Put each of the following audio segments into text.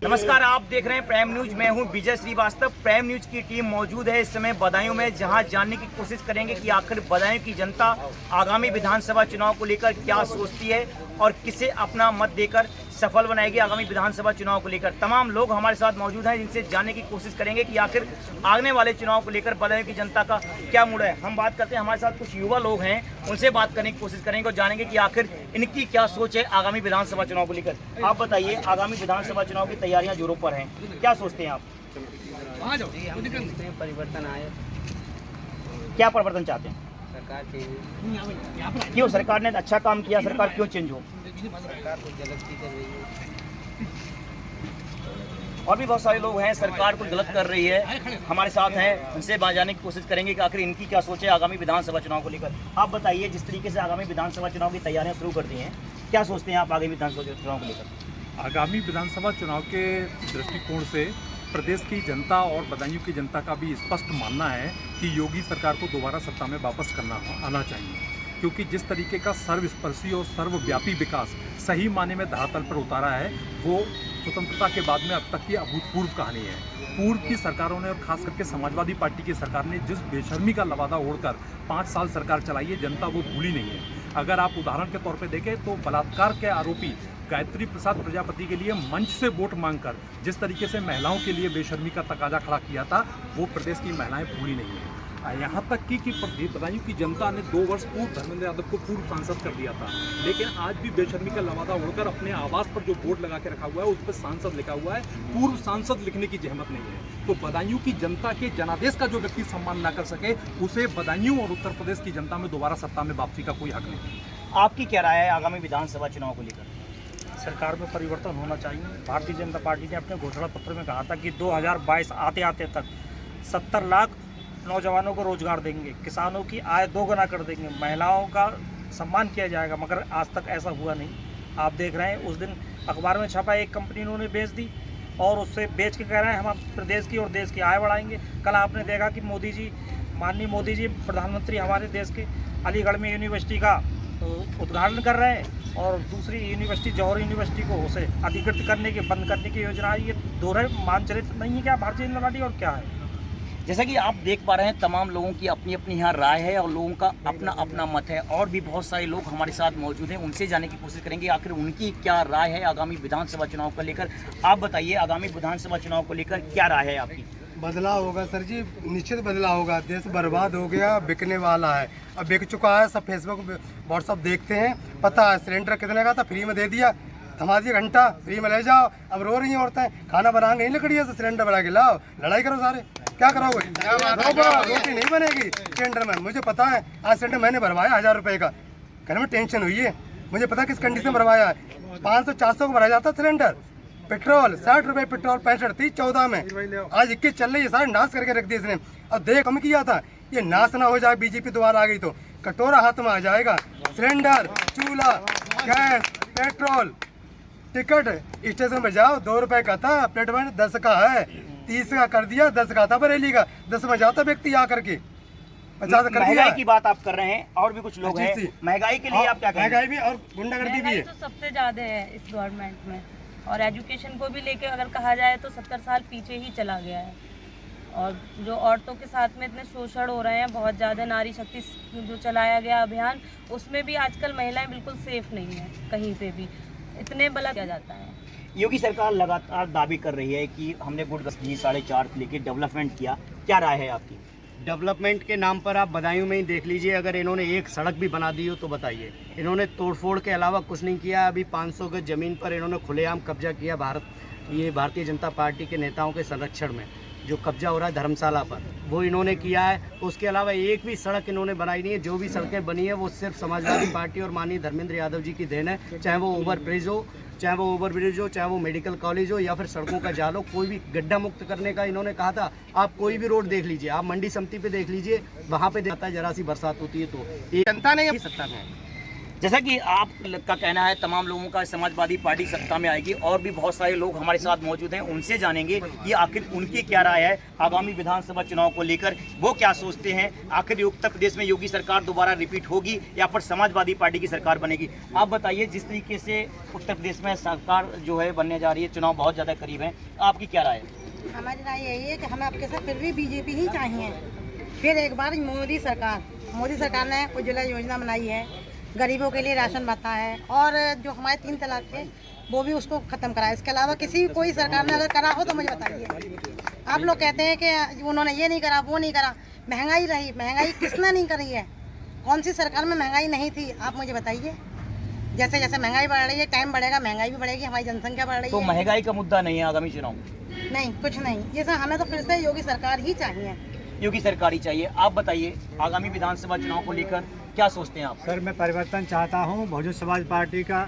नमस्कार, आप देख रहे हैं प्राइम न्यूज। मैं हूं विजय श्रीवास्तव। प्राइम न्यूज की टीम मौजूद है इस समय बदायूं में, जहां जानने की कोशिश करेंगे कि आखिर बदायूं की जनता आगामी विधानसभा चुनाव को लेकर क्या सोचती है और किसे अपना मत देकर सफल बनाएगी आगामी विधानसभा चुनाव को लेकर। तमाम लोग हमारे साथ मौजूद हैं जिनसे जानने की कोशिश करेंगे कि आखिर आने वाले चुनाव को लेकर बदायूं की जनता का क्या मूड है। हम बात करते हैं, हमारे साथ कुछ युवा लोग हैं, उनसे बात करने की कोशिश करेंगे और जानेंगे कि आखिर इनकी क्या सोच है आगामी विधानसभा चुनाव को लेकर। आप बताइए, आगामी विधानसभा चुनाव की तैयारियां जोरों पर हैं, क्या सोचते हैं आप? परिवर्तन आए। क्या परिवर्तन चाहते हैं? सरकार चेंज। क्यों? सरकार ने अच्छा काम किया, सरकार क्यों चेंज हो? सरकार कुछ गलती कर रही है। और भी बहुत सारे लोग हैं, सरकार कुछ गलत कर रही है, हमारे साथ हैं, उनसे जाने की कोशिश करेंगे कि आखिर इनकी क्या सोच है आगामी विधानसभा चुनाव को लेकर। आप बताइए, जिस तरीके से आगामी विधानसभा चुनाव की तैयारियां शुरू कर दी हैं, क्या सोचते हैं आप आगामी विधानसभा चुनाव को लेकर? आगामी विधानसभा चुनाव के दृष्टिकोण से प्रदेश की जनता और बदायूं की जनता का भी स्पष्ट मानना है कि योगी सरकार को दोबारा सत्ता में वापस आना चाहिए, क्योंकि जिस तरीके का सर्वस्पर्शी और सर्वव्यापी विकास सही माने में धरातल पर उतारा है, वो स्वतंत्रता के बाद में अब तक की अभूतपूर्व कहानी है। पूर्व की सरकारों ने और खास करके समाजवादी पार्टी की सरकार ने जिस बेशर्मी का लवादा ओढ़कर 5 साल सरकार चलाई है, जनता वो भूली नहीं है। अगर आप उदाहरण के तौर पे देखें तो बलात्कार के आरोपी गायत्री प्रसाद प्रजापति के लिए मंच से वोट मांगकर जिस तरीके से महिलाओं के लिए बेशर्मी का तकाजा खड़ा किया था, वो प्रदेश की महिलाएं भूली नहीं है। यहाँ तक कि बदायूं की जनता ने 2 वर्ष पूर्व धर्मेंद्र यादव को पूर्व सांसद कर दिया था, लेकिन आज भी बेशर्मी का लवादा उड़कर अपने आवास पर जो बोर्ड लगा के रखा हुआ है उस पर सांसद लिखा हुआ है, पूर्व सांसद लिखने की जहमत नहीं है। तो बदायूं की जनता के जनादेश का जो व्यक्ति सम्मान ना कर सके, उसे बदायूं और उत्तर प्रदेश की जनता में दोबारा सत्ता में वापसी का कोई हक नहीं। आपकी क्या राय है आगामी विधानसभा चुनाव को लेकर? सरकार में परिवर्तन होना चाहिए। भारतीय जनता पार्टी ने अपने घोषणा पत्र में कहा था कि 2022 आते आते तक 70 लाख नौजवानों को रोजगार देंगे, किसानों की आय 2 गुना कर देंगे, महिलाओं का सम्मान किया जाएगा, मगर आज तक ऐसा हुआ नहीं। आप देख रहे हैं, उस दिन अखबार में छपा एक कंपनी इन्होंने बेच दी और उससे बेच के कह रहे हैं हम प्रदेश की और देश की आय बढ़ाएंगे। कल आपने देखा कि माननीय मोदी जी प्रधानमंत्री हमारे देश के अलीगढ़ में यूनिवर्सिटी का उद्घाटन कर रहे हैं और दूसरी यूनिवर्सिटी जौहर यूनिवर्सिटी को उसे अधिकृत करने की बंद करने की योजना है। ये दोहरे मानचित्र नहीं है क्या भारतीय जनता पार्टी, और क्या है? जैसा कि आप देख पा रहे हैं, तमाम लोगों की अपनी अपनी यहाँ राय है और लोगों का अपना अपना मत है। और भी बहुत सारे लोग हमारे साथ मौजूद हैं, उनसे जानने की कोशिश करेंगे आखिर उनकी क्या राय है आगामी विधानसभा चुनाव को लेकर। आप बताइए, आगामी विधानसभा चुनाव को लेकर क्या राय है आपकी? बदलाव होगा सर जी, निश्चित बदलाव होगा। देश बर्बाद हो गया, बिकने वाला है, अब बिक चुका है। सब फेसबुक व्हाट्सअप देखते हैं, पता है सिलेंडर कितने का था, फ्री में दे दिया, थमा दिया, घंटा फ्री में ले जाओ। अब रो रही हैं औरतें, खाना बनाएंगे नहीं, लकड़ी से सिलेंडर बना के लाओ, लड़ाई करो सारे, क्या करोगे? रोटी नहीं बनेगी सिलेंडर में। मुझे पता है, आज सिलेंडर मैंने भरवाया 1000 रुपये का, घर में टेंशन हुई है, मुझे पता किस कंडीशन में भरवाया है। 500-400 को भरा जाता सिलेंडर। पेट्रोल 60 रुपये, पेट्रोल 65, 30, 14 में, आज 21 चल रही है। सारे नाश करके रख दिए इसने। अब देख कम किया था, ये नाश ना हो जाए, बीजेपी दोबारा आ गई तो कटोरा हाथ में आ जाएगा। सिलेंडर, चूल्हा, गैस, पेट्रोल, टिकट स्टेशन पर जाओ, 2 रुपये का था, प्लेटफॉर्म 10 का है, 30 का कर दिया, 10 का था बरेली का, 10 में जाता व्यक्ति आकर के 50 कर दिया। महंगाई की बात आप कर रहे हैं, और भी कुछ लोग हैं, महंगाई के लिए आप क्या कहेंगे? महंगाई भी और गुंडागर्दी भी है तो सबसे ज़्यादा है इस गवर्नमेंट में, और एजुकेशन को भी लेके अगर कहा जाए तो 70 साल पीछे ही चला गया है। और जो औरतों के साथ में इतने शोषण हो रहे हैं, बहुत ज़्यादा नारी शक्ति जो चलाया गया अभियान, उसमें भी आजकल महिलाएं बिल्कुल सेफ नहीं है, कहीं पे भी इतने बला किया जाता है। योगी सरकार लगातार दावी कर रही है कि हमने गुड गस्ती 4.5 से लेकर डेवलपमेंट किया, क्या राय है आपकी? डेवलपमेंट के नाम पर आप बदायूं में ही देख लीजिए, अगर इन्होंने एक सड़क भी बना दी हो तो बताइए। इन्होंने तोड़फोड़ के अलावा कुछ नहीं किया। अभी 500 गज ज़मीन पर इन्होंने खुलेआम कब्जा किया। भारतीय जनता पार्टी के नेताओं के संरक्षण में जो कब्जा हो रहा है धर्मशाला पर, वो इन्होंने किया है। उसके अलावा एक भी सड़क इन्होंने बनाई नहीं है। जो भी सड़कें बनी है वो सिर्फ समाजवादी पार्टी और माननीय धर्मेंद्र यादव जी की देन है। चाहे वो ओवरब्रिज हो, चाहे वो मेडिकल कॉलेज हो, या फिर सड़कों का जाल हो, कोई भी गड्ढा मुक्त करने का इन्होंने कहा था। आप कोई भी रोड देख लीजिए, आप मंडी समिति पे देख लीजिए, वहाँ पे देखता है जरा सी बरसात होती है तो। जनता ने सत्ता में जैसा कि आप का कहना है, तमाम लोगों का समाजवादी पार्टी सत्ता में आएगी, और भी बहुत सारे लोग हमारे साथ मौजूद हैं, उनसे जानेंगे कि आखिर उनकी क्या राय है आगामी विधानसभा चुनाव को लेकर, वो क्या सोचते हैं। आखिर उत्तर प्रदेश में योगी सरकार दोबारा रिपीट होगी या फिर समाजवादी पार्टी की सरकार बनेगी। आप बताइए, जिस तरीके से उत्तर प्रदेश में सरकार जो है बनने जा रही है, चुनाव बहुत ज़्यादा करीब है, आपकी क्या राय है? हमारी राय यही है कि हमें आपके साथ फिर भी बीजेपी ही चाहिए। फिर एक बार मोदी सरकार ने उज्ज्वला योजना बनाई है, गरीबों के लिए राशन भत्ता है, और जो हमारे 3 तलाक थे वो भी उसको ख़त्म करा है। इसके अलावा कोई सरकार ने अगर करा हो तो मुझे बताइए। आप लोग कहते हैं कि उन्होंने ये नहीं करा, वो नहीं करा। महंगाई किसने नहीं करी है? कौन सी सरकार में महंगाई नहीं थी? आप मुझे बताइए। जैसे जैसे महंगाई बढ़ रही है, टाइम बढ़ेगा, महंगाई भी बढ़ेगी, हमारी जनसंख्या बढ़ रही है। तो महंगाई का मुद्दा नहीं है आगामी चुनाव? नहीं, कुछ नहीं। ये सब हमें तो फिर से योगी सरकार ही चाहिए। योगी सरकार ही चाहिए। आप बताइए, आगामी विधानसभा चुनाव को लेकर क्या सोचते हैं आप? सर, मैं परिवर्तन चाहता हूँ। बहुजन समाज पार्टी का,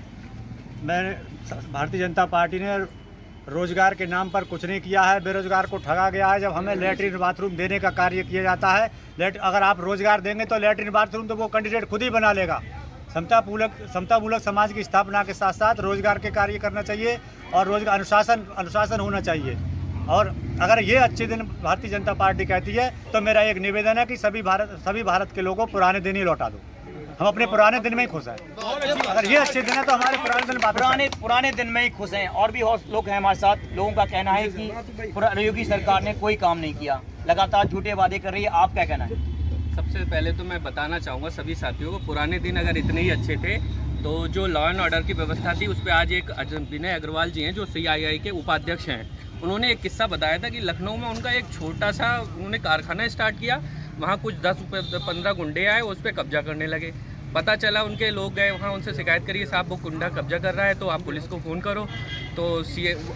भारतीय जनता पार्टी ने रोजगार के नाम पर कुछ नहीं किया है, बेरोजगार को ठगा गया है। जब हमें लैट्रिन बाथरूम देने का कार्य किया जाता है, अगर आप रोजगार देंगे तो लैट्रिन बाथरूम तो वो कैंडिडेट खुद ही बना लेगा। समतामूलक समाज की स्थापना के साथ साथ रोजगार के कार्य करना चाहिए और रोजगार अनुशासन होना चाहिए। और अगर ये अच्छे दिन भारतीय जनता पार्टी कहती है तो मेरा एक निवेदन है कि सभी भारत के लोगों को पुराने दिन ही लौटा दो। हम अपने पुराने दिन में ही खुश हैं। अगर ये अच्छे दिन है तो हमारे पुराने दिन में ही खुश हैं। और भी लोग हैं हमारे साथ, लोगों का कहना है कि योगी सरकार ने कोई काम नहीं किया, लगातार झूठे वादे कर रही है। आप क्या कहना है? सबसे पहले तो मैं बताना चाहूँगा सभी साथियों को, पुराने दिन अगर इतने ही अच्छे थे तो जो लॉ एंड ऑर्डर की व्यवस्था थी उस पर आज एक विनय अग्रवाल जी हैं जो CII के उपाध्यक्ष हैं, उन्होंने एक किस्सा बताया था कि लखनऊ में उनका एक छोटा सा उन्होंने कारखाना स्टार्ट किया, वहाँ कुछ 10-15 गुंडे आए, उस पर कब्जा करने लगे। पता चला, उनके लोग गए वहाँ, उनसे शिकायत करिए साहब वो गुंडा कब्जा कर रहा है तो आप पुलिस को फ़ोन करो। तो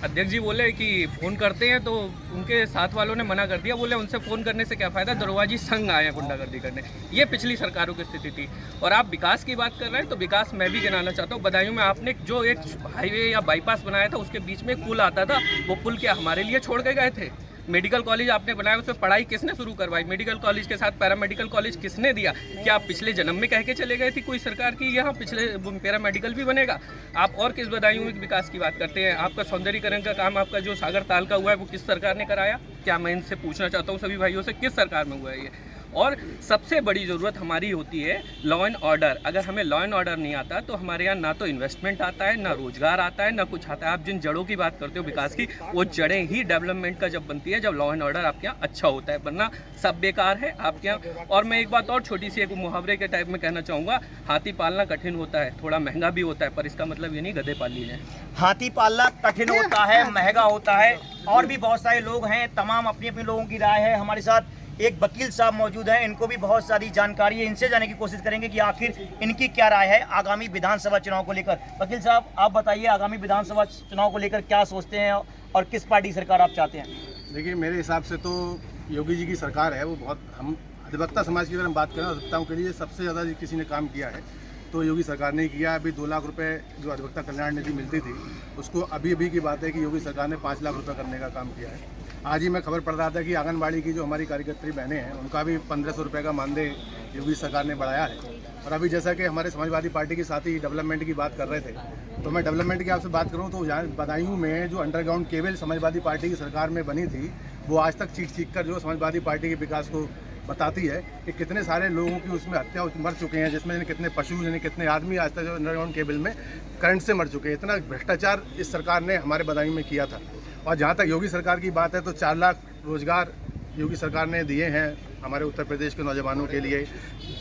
अध्यक्ष जी बोले कि फ़ोन करते हैं, तो उनके साथ वालों ने मना कर दिया, बोले उनसे फ़ोन करने से क्या फ़ायदा, दरवाजी संग आए हैं गुंडागर्दी करने। ये पिछली सरकारों की स्थिति थी। और आप विकास की बात कर रहे हैं तो विकास मैं भी गिनाना चाहता हूँ। बदायूं में आपने जो एक हाईवे या बाईपास बनाया था, उसके बीच में एक पुल आता था, वो पुल क्या हमारे लिए छोड़ के गए थे? मेडिकल कॉलेज आपने बनाया, उसमें पढ़ाई किसने शुरू करवाई? मेडिकल कॉलेज के साथ पैरामेडिकल कॉलेज किसने दिया? क्या आप पिछले जन्म में कह के चले गए थी कोई सरकार की यहाँ पिछले पैरामेडिकल भी बनेगा? आप और किस बदायूं में विकास की बात करते हैं? आपका सौंदर्यीकरण का काम, आपका जो सागर ताल का हुआ है, वो किस सरकार ने कराया? क्या मैं इनसे पूछना चाहता हूँ सभी भाइयों से, किस सरकार में हुआ है ये? और सबसे बड़ी ज़रूरत हमारी होती है लॉ एंड ऑर्डर। अगर हमें लॉ एंड ऑर्डर नहीं आता तो हमारे यहाँ ना तो इन्वेस्टमेंट आता है, ना रोजगार आता है, ना कुछ आता है। आप जिन जड़ों की बात करते हो विकास की, वो जड़ें ही डेवलपमेंट का जब बनती है, जब लॉ एंड ऑर्डर आपके यहाँ अच्छा होता है, वरना सब बेकार है आपके यहाँ। और मैं एक बात और छोटी सी एक मुहावरे के टाइप में कहना चाहूँगा, हाथी पालना कठिन होता है, थोड़ा महंगा भी होता है, पर इसका मतलब ये नहीं गधे पाल लीजिए। हाथी पालना कठिन होता है, महंगा होता है। और भी बहुत सारे लोग हैं, तमाम अपनी अपनी लोगों की राय है। हमारे साथ एक वकील साहब मौजूद हैं, इनको भी बहुत सारी जानकारी है, इनसे जानने की कोशिश करेंगे कि आखिर इनकी क्या राय है आगामी विधानसभा चुनाव को लेकर। वकील साहब, आप बताइए, आगामी विधानसभा चुनाव को लेकर क्या सोचते हैं और किस पार्टी सरकार आप चाहते हैं? देखिए, मेरे हिसाब से तो योगी जी की सरकार है वो बहुत, हम अधिवक्ता समाज की अगर हम बात करें, अधिवक्ताओं के लिए सबसे ज़्यादा किसी ने काम किया है तो योगी सरकार ने किया। अभी 2 लाख रुपए जो अधिवक्ता कल्याण निधि मिलती थी, उसको अभी की बात है कि योगी सरकार ने 5 लाख रुपए करने का काम किया है। आज ही मैं खबर पढ़ रहा था कि आंगनबाड़ी की जो हमारी कार्यकर्त्री बहनें हैं, उनका भी 1500 रुपये का मानदेय योगी सरकार ने बढ़ाया है। और अभी जैसा कि हमारे समाजवादी पार्टी के साथ ही डेवलपमेंट की बात कर रहे थे, तो मैं डेवलपमेंट की आपसे बात करूं तो यहाँ बदायूं में जो अंडरग्राउंड केबल समाजवादी पार्टी की सरकार में बनी थी, वो आज तक चीख कर जो समाजवादी पार्टी के विकास को बताती है कि कितने सारे लोगों की उसमें हत्या मर चुके हैं, जिसमें कितने पशु यानी कितने आदमी आज तक जो अंडरग्राउंड केबल में करंट से मर चुके हैं। इतना भ्रष्टाचार इस सरकार ने हमारे बदायूं में किया था। और जहाँ तक योगी सरकार की बात है तो 4 लाख रोजगार योगी सरकार ने दिए हैं हमारे उत्तर प्रदेश के नौजवानों के लिए।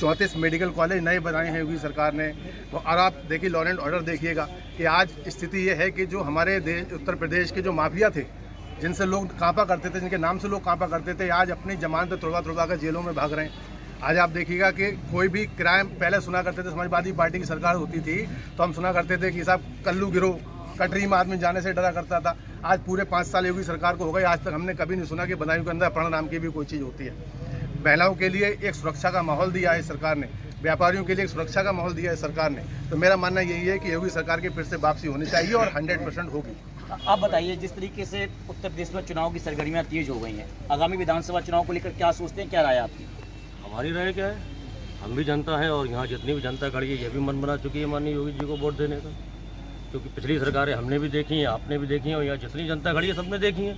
34 मेडिकल कॉलेज नए बनाए हैं योगी सरकार ने। और आप देखिए, लॉ एंड ऑर्डर देखिएगा कि आज स्थिति ये है कि जो हमारे देश उत्तर प्रदेश के जो माफिया थे, जिनसे लोग कांपा करते थे, जिनके नाम से लोग कांपा करते थे, आज अपनी जमानत तुड़वा कर जेलों में भाग रहे हैं। आज आप देखिएगा कि कोई भी क्राइम, पहले सुना करते थे समाजवादी पार्टी की सरकार होती थी तो हम सुना करते थे कि साहब कल्लू गिरोह, कटरी में आदमी जाने से डरा करता था। आज पूरे 5 साल योगी सरकार को हो गए, आज तक हमने कभी नहीं सुना कि बदायूं के अंदर अपहरण नाम की भी कोई चीज़ होती है। महिलाओं के लिए एक सुरक्षा का माहौल दिया है सरकार ने, व्यापारियों के लिए एक सुरक्षा का माहौल दिया है सरकार ने। तो मेरा मानना यही है कि योगी सरकार की फिर से वापसी होनी चाहिए और 100% होगी। आप बताइए, जिस तरीके से उत्तर प्रदेश में चुनाव की सरगर्मियां तेज हो गई हैं, आगामी विधानसभा चुनाव को लेकर क्या सोचते हैं, क्या राय है आपकी? हमारी राय क्या है हम भी जनता हैं और यहाँ जितनी भी जनता खड़ी है ये भी मन बना चुकी है माननीय योगी जी को वोट देने का, क्योंकि पिछली सरकारें हमने भी देखी हैं, आपने भी देखी हैं और यहाँ जितनी जनता खड़ी है सबने देखी है।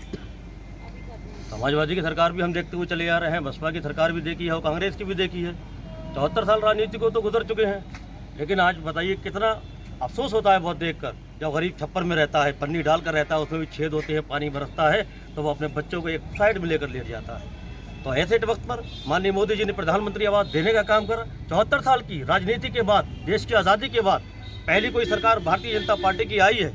समाजवादी की सरकार भी हम देखते हुए चले आ रहे हैं, बसपा की सरकार भी देखी है और कांग्रेस की भी देखी है। 74 साल राजनीति को तो गुजर चुके हैं, लेकिन आज बताइए कितना अफसोस होता है बहुत देखकर, जब गरीब छप्पर में रहता है, पन्नी डाल कर रहता है, उसमें भी छेद होते हैं, पानी बरसता है, तो वो अपने बच्चों को एक साइड में लेकर लेट जाता है। तो ऐसे वक्त पर माननीय मोदी जी ने प्रधानमंत्री आवास देने का काम करा। 74 साल की राजनीति के बाद, देश की आज़ादी के बाद पहली कोई सरकार भारतीय जनता पार्टी की आई है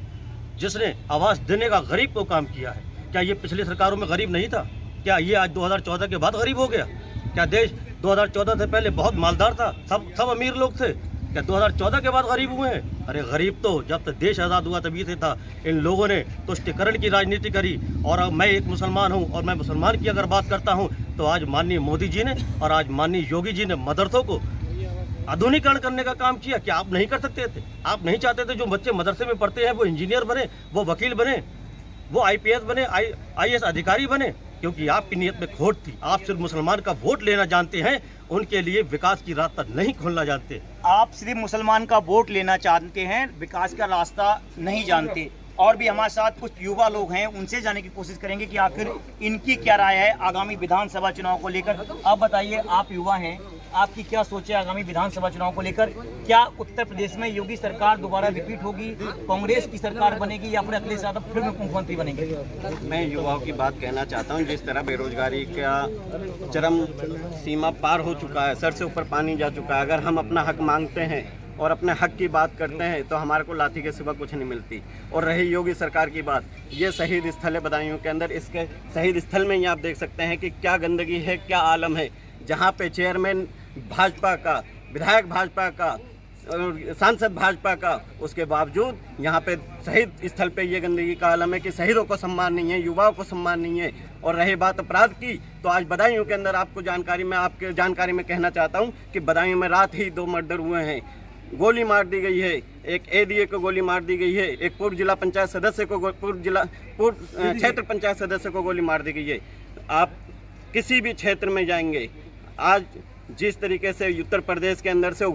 जिसने आवास देने का गरीब को काम किया है। क्या ये पिछली सरकारों में गरीब नहीं था? क्या ये आज 2014 के बाद गरीब हो गया? क्या देश 2014 से पहले बहुत मालदार था, सब अमीर लोग थे? क्या 2014 के बाद गरीब हुए हैं? अरे गरीब तो जब तक देश आज़ाद हुआ तभी से था। इन लोगों ने तुष्टिकरण की राजनीति करी। और अब मैं एक मुसलमान हूं और मैं मुसलमान की अगर बात करता हूं तो आज माननीय मोदी जी ने और आज माननीय योगी जी ने मदरसों को आधुनिकीकरण करने का काम किया। क्या आप नहीं कर सकते थे? आप नहीं चाहते थे जो बच्चे मदरसे में पढ़ते हैं वो इंजीनियर बने, वो वकील बने, वो IPS बने, IAS अधिकारी बने? क्योंकि आपकी नीयत में खोट थी। आप सिर्फ मुसलमान का वोट लेना जानते हैं, उनके लिए विकास की रास्ता नहीं खोलना जानते। आप सिर्फ मुसलमान का वोट लेना चाहते हैं, विकास का रास्ता नहीं जानते। और भी हमारे साथ कुछ युवा लोग हैं, उनसे जानने की कोशिश करेंगे कि आखिर इनकी क्या राय है आगामी विधानसभा चुनाव को लेकर। आप बताइए, आप युवा हैं, आपकी क्या सोच है आगामी विधानसभा चुनाव को लेकर? क्या उत्तर प्रदेश में योगी सरकार दोबारा रिपीट होगी, कांग्रेस की सरकार बनेगी या अपने अगले साल फिर मुख्यमंत्री बनेंगे? मैं युवाओं की बात कहना चाहता हूं, जिस तरह बेरोजगारी का चरम सीमा पार हो चुका है, सर से ऊपर पानी जा चुका है। अगर हम अपना हक मांगते हैं और अपने हक की बात करते हैं तो हमारे को लाठी के सिवा कुछ नहीं मिलती। और रही योगी सरकार की बात, ये शहीद स्थल है बदायूं के अंदर। इसके शहीद स्थल में ही आप देख सकते हैं कि क्या गंदगी है, क्या आलम है। जहाँ पे चेयरमैन भाजपा का, विधायक भाजपा का, सांसद भाजपा का, उसके बावजूद यहाँ पे शहीद स्थल पे ये गंदगी का आलम है कि शहीदों को सम्मान नहीं है, युवाओं को सम्मान नहीं है। और रही बात अपराध की, तो आज बदायूं के अंदर आपके जानकारी में कहना चाहता हूँ कि बदायूं में रात ही 2 मर्डर हुए हैं। गोली मार दी गई है, एक ADA को गोली मार दी गई है, एक पूर्व जिला पंचायत सदस्य को, पूर्व क्षेत्र पंचायत सदस्य को गोली मार दी गई है। आप किसी भी क्षेत्र में जाएंगे, आज जिस तरीके से उत्तर प्रदेश के अंदर से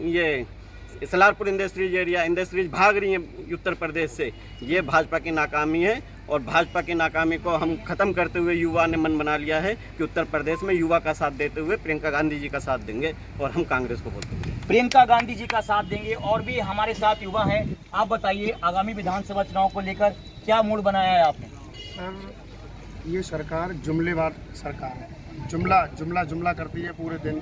ये सलारपुर इंडस्ट्रीज एरिया, इंडस्ट्रीज भाग रही हैं उत्तर प्रदेश से, ये भाजपा की नाकामी है। और भाजपा की नाकामी को हम खत्म करते हुए युवा ने मन बना लिया है कि उत्तर प्रदेश में युवा का साथ देते हुए प्रियंका गांधी जी का साथ देंगे और हम कांग्रेस को वोट देंगे। प्रियंका गांधी जी का साथ देंगे। और भी हमारे साथ युवा हैं, आप बताइए आगामी विधानसभा चुनाव को लेकर क्या मूड बनाया है आपने? सर, ये सरकार जुमलेबाज सरकार है, जुमला करती है पूरे दिन।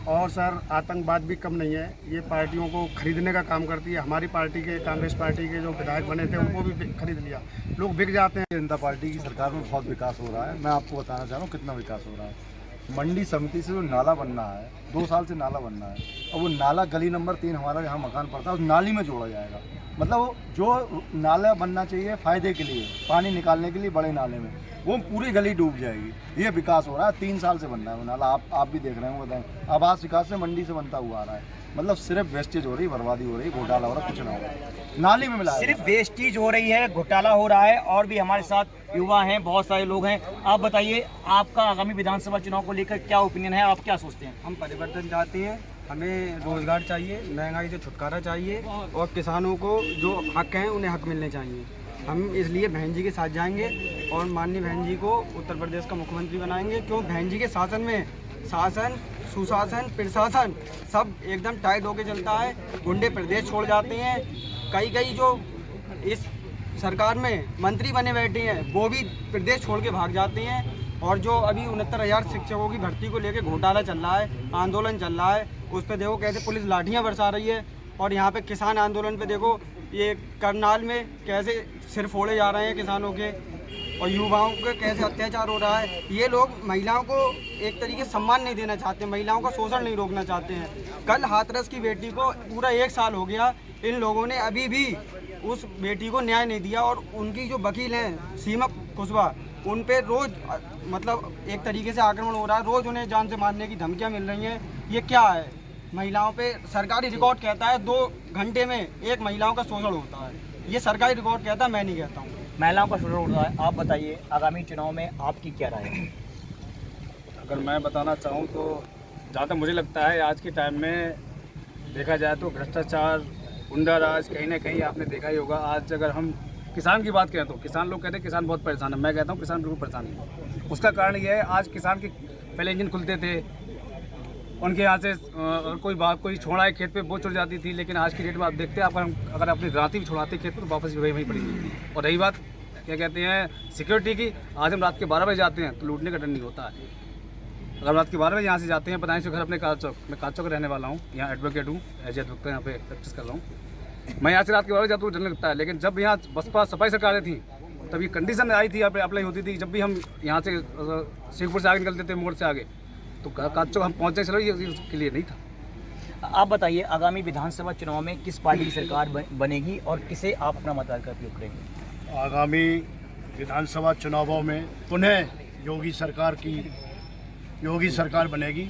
और सर, आतंकवाद भी कम नहीं है, ये पार्टियों को खरीदने का काम करती है। हमारी पार्टी के, कांग्रेस पार्टी के जो विधायक बने थे उनको भी खरीद लिया, लोग बिक जाते हैं। जनता पार्टी की सरकार में बहुत विकास हो रहा है। मैं आपको बताना चाह रहा हूँ कितना विकास हो रहा है। मंडी समिति से जो नाला बनना है, 2 साल से नाला बनना है, और वो नाला गली नंबर 3 हमारा जहाँ मकान पड़ता है उस नाली में जोड़ा जाएगा। मतलब जो नाला बनना चाहिए फ़ायदे के लिए, पानी निकालने के लिए बड़े नाले में, वो पूरी गली डूब जाएगी। ये विकास हो रहा है, 3 साल से बनना है वो नाला। आप भी देख रहे हो, बताएं, आवास विकास से मंडी से बनता हुआ आ रहा है। मतलब सिर्फ वेस्टेज हो रही, बर्बादी हो रही, घोटाला हो रहा, कुछ ना हो रहा है, नाली में मिला। सिर्फ वेस्टेज हो रही है, घोटाला हो रहा है। और भी हमारे साथ युवा हैं, बहुत सारे लोग हैं। आप बताइए, आपका आगामी विधानसभा चुनाव को लेकर क्या ओपिनियन है, आप क्या सोचते हैं? हम परिवर्तन चाहते हैं, हमें रोजगार चाहिए, महंगाई से छुटकारा चाहिए और किसानों को जो हक हैं उन्हें हक मिलने चाहिए। हम इसलिए बहन जी के साथ जाएंगे और माननीय बहन जी को उत्तर प्रदेश का मुख्यमंत्री बनाएंगे। क्यों? बहन जी के शासन में शासन, सुशासन, प्रशासन सब एकदम टाइट होके चलता है। गुंडे प्रदेश छोड़ जाते हैं। कई जो इस सरकार में मंत्री बने बैठे हैं वो भी प्रदेश छोड़ के भाग जाते हैं। और जो अभी 69,000 शिक्षकों की भर्ती को लेकर घोटाला चल रहा है, आंदोलन चल रहा है, उस पर देखो कैसे पुलिस लाठियाँ बरसा रही है। और यहाँ पे किसान आंदोलन पे देखो, ये करनाल में कैसे सिर फोड़े जा रहे हैं किसानों के, और युवाओं के कैसे अत्याचार हो रहा है। ये लोग महिलाओं को एक तरीके से सम्मान नहीं देना चाहते, महिलाओं का शोषण नहीं रोकना चाहते हैं। कल हाथरस की बेटी को पूरा 1 साल हो गया, इन लोगों ने अभी भी उस बेटी को न्याय नहीं दिया। और उनकी जो वकील हैं सीमा कुशवाहा, उन पे रोज़ मतलब एक तरीके से आक्रमण हो रहा है, रोज़ उन्हें जान से मारने की धमकियाँ मिल रही हैं। ये क्या है? महिलाओं पे सरकारी रिकॉर्ड कहता है 2 घंटे में 1 महिलाओं का शोषण होता है। ये सरकारी रिकॉर्ड कहता है, मैं नहीं कहता हूँ। महिलाओं का शोषण होता है। आप बताइए आगामी चुनाव में आपकी क्या राय है? अगर मैं बताना चाहूँ तो जहाँ तक मुझे लगता है आज के टाइम में देखा जाए तो भ्रष्टाचार, गुंडा राज कहीं ना कहीं आपने देखा ही होगा। आज अगर हम किसान की बात करें तो किसान लोग कहते हैं किसान बहुत परेशान है। मैं कहता हूँ किसान बिल्कुल परेशान नहीं। उसका कारण ये है, आज किसान के पहले इंजन खुलते थे, उनके यहाँ से कोई छोड़ा खेत पे वो चढ़ जाती थी, लेकिन आज की डेट में आप देखते हैं अगर अपनी रात भी छोड़ाते खेत पे तो वापस वहीं पड़ी। और रही बात क्या कहते हैं सिक्योरिटी की, आज हम रात के 12 बजे जाते हैं तो लूटने का डर नहीं होता है। अगर रात के 12 बजे यहाँ से जाते हैं, बताएं से घर अपने काल चौक, मैं काल चौक रहने वाला हूँ, यहाँ एडवोकेट हूँ, एज एडवोकेट यहाँ पे प्रैक्टिस कर रहा हूँ। मैं यहाँ से रात के 12 बजे जाता हूँ, डर लगता है। लेकिन जब यहाँ बसपा सफाई सरकारें थी तब ये कंडीशन आई थी, यहाँ पे अप्लाई होती थी। जब भी हम यहाँ से शेखपुर से आगे निकलते थे, मोड़ से आगे, तो काल चौक हम पहुँचे, चलो ये उसके लिए नहीं था। आप बताइए, आगामी विधानसभा चुनाव में किस पार्टी की सरकार बनेगी और किसे आप अपना मताधिकार का उपयोग करेंगे? आगामी विधानसभा चुनावों में पुनः योगी सरकार बनेगी।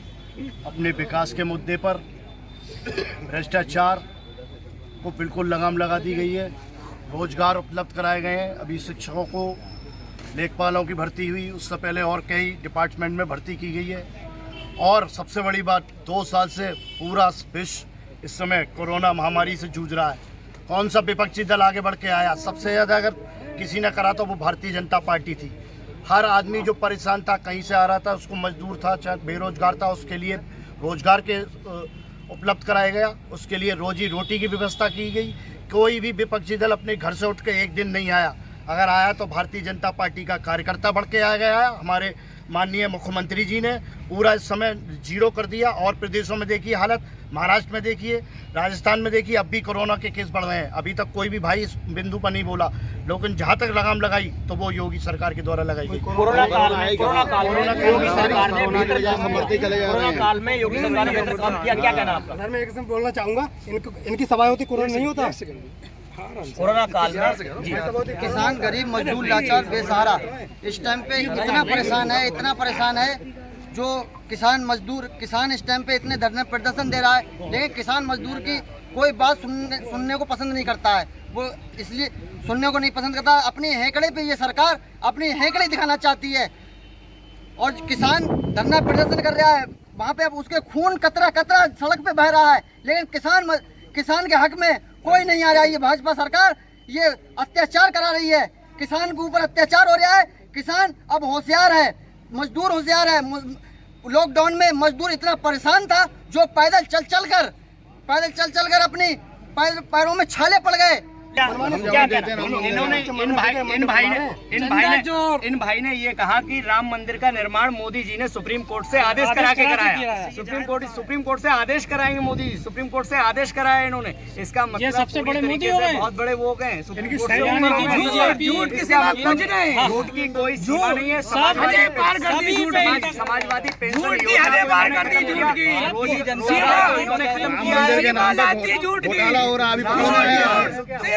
अपने विकास के मुद्दे पर भ्रष्टाचार को बिल्कुल लगाम लगा दी गई है। रोजगार उपलब्ध कराए गए हैं। अभी शिक्षकों को, लेखपालों की भर्ती हुई, उससे पहले और कई डिपार्टमेंट में भर्ती की गई है। और सबसे बड़ी बात, 2 साल से पूरा विश्व इस समय कोरोना महामारी से जूझ रहा है। कौन सा विपक्षी दल आगे बढ़ के आया? सबसे ज़्यादा अगर किसी ने करा तो वो भारतीय जनता पार्टी थी। हर आदमी जो परेशान था, कहीं से आ रहा था, उसको मजदूर था, चाहे बेरोजगार था, उसके लिए रोजगार के उपलब्ध कराया गया, उसके लिए रोजी रोटी की व्यवस्था की गई। कोई भी विपक्षी दल अपने घर से उठ के एक दिन नहीं आया। अगर आया तो भारतीय जनता पार्टी का कार्यकर्ता बढ़ के आ गया है। हमारे माननीय मुख्यमंत्री जी ने पूरा इस समय जीरो कर दिया। और प्रदेशों में देखिए हालत, महाराष्ट्र में देखिए, राजस्थान में देखिए, अब भी कोरोना के केस बढ़ रहे हैं। अभी तक कोई भी भाई इस बिंदु पर नहीं बोला, लेकिन जहाँ तक लगाम लगाई तो वो योगी सरकार के द्वारा लगाई गई। कोरोना काल में योगी सरकार ने योगी सरकार ने काम किया, क्या कहना आपका? सर मैं एक बोलना चाहूँगा, इनकी सभा होती, कोरोना नहीं होता। कोरोना काल में किसान, गरीब, मजदूर, लाचार, बेसहारा इस टाइम पे इतना परेशान है जो किसान इस टाइम पे इतने धरने प्रदर्शन दे रहा है, लेकिन किसान मजदूर की कोई बात सुनने को पसंद नहीं करता है। वो इसलिए सुनने को नहीं पसंद करता, अपनी हैकड़े पे ये सरकार अपनी हैकड़े दिखाना चाहती है। और किसान धरना प्रदर्शन कर रहा है, वहाँ पे अब उसके खून कतरा कतरा सड़क पे बह रहा है, लेकिन किसान के हक में कोई नहीं आ रहा है। ये भाजपा सरकार ये अत्याचार करा रही है, किसान के ऊपर अत्याचार हो रहा है। किसान अब होशियार है, मजदूर होशियार है। लॉकडाउन में मजदूर इतना परेशान था जो पैदल चल कर अपनी पैरों में छाले पड़ गए। इन्होंने इन भाई ने ये कहा कि राम मंदिर का निर्माण मोदी जी ने सुप्रीम कोर्ट से आदेश करा के कराया। सुप्रीम कोर्ट से आदेश कराएंगे मोदी जी, सुप्रीम कोर्ट से आदेश कराया इन्होंने। इसका मतलब सबसे बड़े मोदी हो गए, बहुत बड़े वो गए सुप्रीम कोर्ट से। झूठ की कोई सीमा नहीं है। समाजवादी पेंशन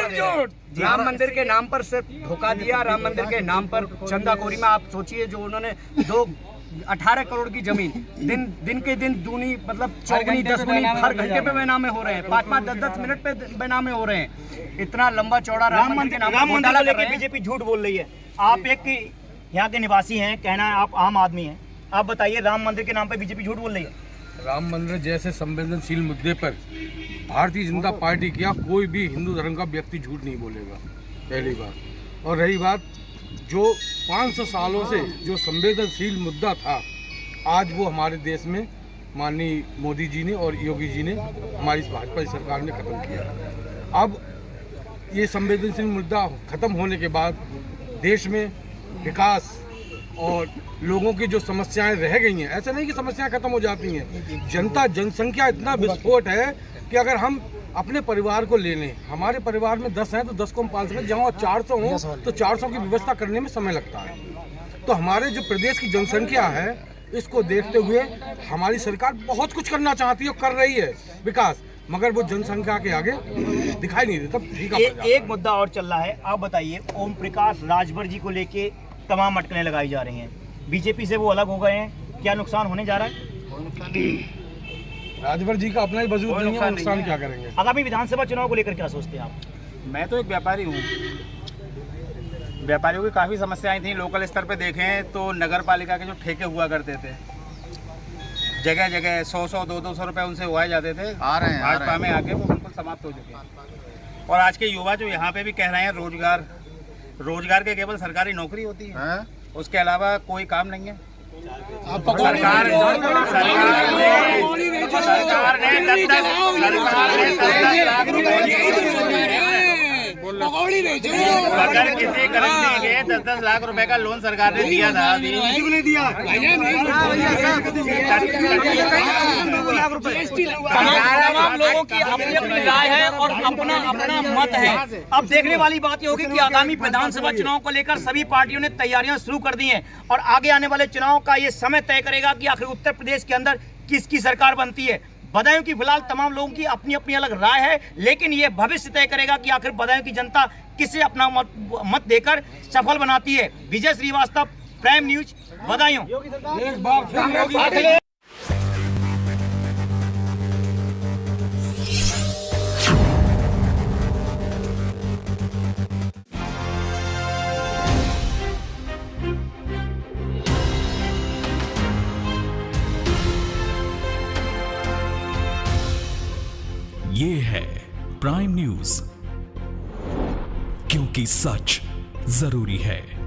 राम मंदिर के नाम पर सिर्फ धोखा दिया, राम मंदिर के नाम पर चंदाखोरी में। आप सोचिए, जो उन्होंने 18 करोड़ की जमीन दिन के दिन दूनी, मतलब चौगुनी 10 गुनी हर घंटे पे बेनामे हो रहे हैं, 5-5 10-10 मिनट पे बेनामे हो रहे हैं। इतना लंबा चौड़ा राम मंदिर को लेकर बीजेपी झूठ बोल रही है। आप एक यहाँ के निवासी हैं, कहना है आप आम आदमी हैं, आप बताइए राम मंदिर के नाम पे बीजेपी झूठ बोल रही है? राम मंदिर जैसे संवेदनशील मुद्दे पर भारतीय जनता पार्टी क्या कोई भी हिंदू धर्म का व्यक्ति झूठ नहीं बोलेगा, पहली बात। और रही बात, जो 500 सालों से जो संवेदनशील मुद्दा था, आज वो हमारे देश में माननीय मोदी जी ने और योगी जी ने, हमारी भाजपा सरकार ने खत्म किया। अब ये संवेदनशील मुद्दा खत्म होने के बाद देश में विकास और लोगों की जो समस्याएं रह गई हैं, ऐसा नहीं कि समस्याएं खत्म हो जाती हैं। जनसंख्या इतना विस्फोट है कि अगर हम अपने परिवार को ले लें, हमारे परिवार में 10 हैं तो 10 को हम पाल सकते, जहाँ 400 हों तो 400 की व्यवस्था करने में समय लगता है। तो हमारे जो प्रदेश की जनसंख्या है, इसको देखते हुए हमारी सरकार बहुत कुछ करना चाहती है और कर रही है विकास, मगर वो जनसंख्या के आगे दिखाई नहीं देता। एक मुद्दा और चल रहा है, आप बताइए, ओम प्रकाश राजभर जी को लेके तमाम अटकलें लगाई जा रही हैं, बीजेपी से वो अलग हो गए हैं, क्या नुकसान होने जा रहा है? राजभर जी का अपना ही वजूद नहीं है, नुकसान क्या करेंगे? आगामी विधानसभा चुनाव को लेकर क्या सोचते हैं आप? मैं तो एक व्यापारी हूँ, व्यापारियों की काफ़ी समस्याएं थी। लोकल स्तर पे देखें तो नगर पालिका के जो ठेके हुआ करते थे, जगह जगह 100-100 200 रुपए उनसे हुआए जाते थे, भाजपा में आके वो बिल्कुल समाप्त हो चुके हैं। और आज के युवा जो यहाँ पे भी कह रहे हैं रोजगार के केवल सरकारी नौकरी होती है, उसके अलावा कोई काम नहीं है। सरकार अगर किसी कर्मचारी के 10-10 लाख रुपए का लोन सरकार ने दिया था, तमाम लोगों की अपनी अपनी राय है और अपना अपना मत है। अब देखने वाली बात ये होगी कि आगामी विधानसभा चुनाव को लेकर सभी पार्टियों ने तैयारियां शुरू कर दी हैं और आगे आने वाले चुनाव का ये समय तय करेगा कि आखिर उत्तर प्रदेश के अंदर किसकी सरकार बनती है। बदायूं की फिलहाल तमाम लोगों की अपनी अपनी अलग राय है, लेकिन ये भविष्य तय करेगा कि आखिर बदायूं की जनता किसे अपना मत देकर सफल बनाती है। विजय श्रीवास्तव, प्राइम न्यूज, बदायूं। ये है प्राइम न्यूज, क्योंकि सच जरूरी है।